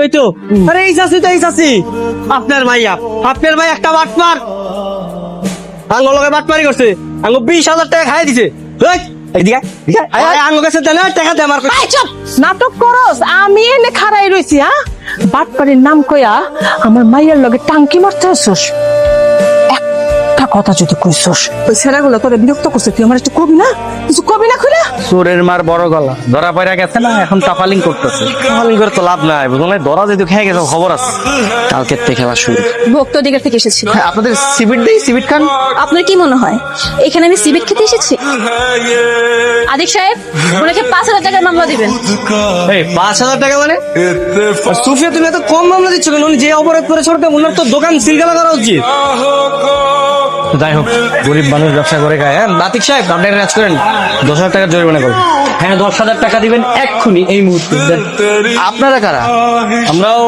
ওই তো আরে এই চাচি তো এই চাচি আপনার মাইয়া আপনার ভাই একটা বাটপার আঙ্গুল লগে বাটপারি করছে আঙ্গু 20,000 টাকা খাই দিছে এই এদিকে আঙ্গু কাছে দেন টাকা দে আমার এই চুপ নাটক করস আমি এনে খাড়াই রইছি হ্যাঁ বাটপাড়ির নাম কইয়া আমার মাইয়ার লগে টাঙ্কি মারতে আসছস একটা কথা যদি কইছস ওই ছেলেগুলো তোরে বিরক্ত করছে তুই আমার একটু কবি না কিছু কবি না খুলে চোরের মার বড় গলা ধরা পড়া গেছে না এখন টাপালিং করতেছে টাপালিং করে তো লাভ নাই বুঝলে ধরা যেহেতু খেয়ে গেছে খবর আছে কালকের থেকে খেলা শুরু ভক্ত দিকের থেকে এসেছি। আপনাদের সিবিট দেই সিবিট খান আপনার কি মনে হয় এখানে আমি সিবিট খেতে এসেছি? আদিক সাহেব ওনাকে 5,000 টাকার মামলা দিবেন। এই 5,000 টাকা মানে সুফিয়া তুমি এত কম মামলা দিচ্ছ কেন উনি যে অপরাধ করে ছোট ওনার তো দোকান সিলগালা করা উচিত যাই হোক গরিব মানুষ ব্যবসা করে খায় হ্যাঁ নাতিক সাহেব আপনি একটা কাজ করেন 10,000 টাকা জরিমানা করবেন হ্যাঁ 10,000 টাকা দিবেন এক্ষুনি এই মুহূর্তে আপনারা কারা আমরাও